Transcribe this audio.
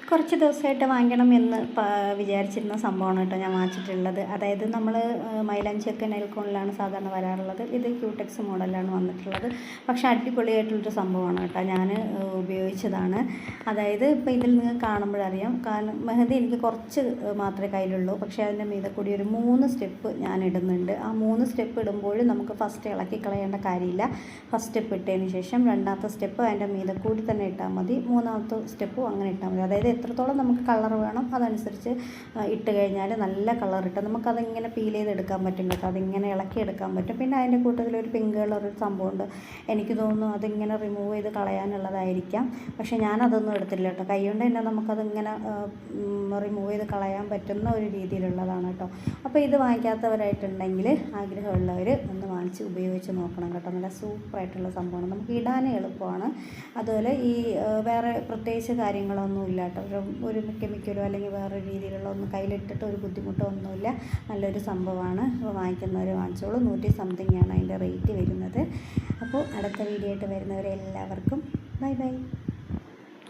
കുറച്ച് ദിവസമായിട്ട് വാങ്ങിക്കണം എന്ന് വിചാരിച്ചിരുന്ന സംഭവമാണ് കേട്ടോ ഞാൻ വാങ്ങിച്ചിട്ടുള്ളത്. അതായത് നമ്മൾ മൈലാഞ്ചിയൊക്കെ നെയിൽക്കോണിലാണ് സാധാരണ വരാറുള്ളത്. ഇത് ക്യൂടെക്സ് മോഡലാണ് വന്നിട്ടുള്ളത്. പക്ഷേ അടിപൊളിയായിട്ടുള്ളൊരു സംഭവമാണ് കേട്ടോ. ഞാൻ ഉപയോഗിച്ചതാണ്. അതായത് ഇപ്പോൾ ഇതിൽ നിങ്ങൾക്ക് കാണുമ്പോഴറിയാം. കാരണം മെഹന്തി എനിക്ക് കുറച്ച് മാത്രമേ കയ്യിലുള്ളൂ. പക്ഷേ അതിൻ്റെ മീതെ കൂടി ഒരു 3 സ്റ്റെപ്പ് ഞാൻ ഇടുന്നുണ്ട്. ആ 3 സ്റ്റെപ്പ് ഇടുമ്പോൾ നമുക്ക് ഫസ്റ്റ് ഇളക്കി കളയേണ്ട കാര്യമില്ല. ഫസ്റ്റ് സ്റ്റെപ്പ് ഇട്ടതിന് ശേഷം രണ്ടാമത്തെ സ്റ്റെപ്പ് അതിൻ്റെ മീതെ കൂടി തന്നെ ഇട്ടാൽ മതി. മൂന്നാമത്തെ സ്റ്റെപ്പും അങ്ങനെ ഇട്ടാൽ മതി. അതായത് എത്രത്തോളം നമുക്ക് കളർ വേണം അതനുസരിച്ച് ഇട്ട് കഴിഞ്ഞാൽ നല്ല കളർ ഇട്ട് നമുക്കതിങ്ങനെ പീൽ ചെയ്തെടുക്കാൻ പറ്റും കേട്ടോ. അതിങ്ങനെ ഇളക്കി എടുക്കാൻ പറ്റും. പിന്നെ അതിൻ്റെ കൂട്ടത്തിൽ ഒരു പിങ്ക് കളറൊരു സംഭവമുണ്ട്. എനിക്ക് തോന്നുന്നു അതിങ്ങനെ റിമൂവ് ചെയ്ത് കളയാനുള്ളതായിരിക്കാം. പക്ഷേ ഞാനതൊന്നും എടുത്തില്ല കേട്ടോ. കൈ കൊണ്ട് തന്നെ നമുക്കതിങ്ങനെ റിമൂവ് ചെയ്ത് കളയാൻ പറ്റുന്ന ഒരു രീതിയിലുള്ളതാണ് കേട്ടോ. അപ്പോൾ ഇത് വാങ്ങിക്കാത്തവരായിട്ടുണ്ടെങ്കിൽ ആഗ്രഹമുള്ളവർ ഒന്ന് വാങ്ങിച്ച് ഉപയോഗിച്ച് നോക്കണം കേട്ടോ. നല്ല സൂപ്പറായിട്ടുള്ള സംഭവമാണ്. നമുക്ക് ഇടാനും എളുപ്പമാണ്. അതുപോലെ ഈ വേറെ പ്രത്യേകിച്ച് കാര്യങ്ങളൊന്നുമില്ല കേട്ടോ. ഒരു കെമിക്കലോ അല്ലെങ്കിൽ വേറെ രീതിയിലുള്ള ഒന്നും കയ്യിലിട്ടിട്ട് ഒരു ബുദ്ധിമുട്ടോ ഒന്നുമില്ല. നല്ലൊരു സംഭവമാണ്. അപ്പോൾ വാങ്ങിക്കുന്നവർ വാങ്ങിച്ചോളൂ. 100 സംതിങ്ങാണ് അതിൻ്റെ റേറ്റ് വരുന്നത്. അപ്പോൾ അടുത്ത വീഡിയോ ആയിട്ട് വരുന്നവരെ എല്ലാവർക്കും ബൈ ബൈ.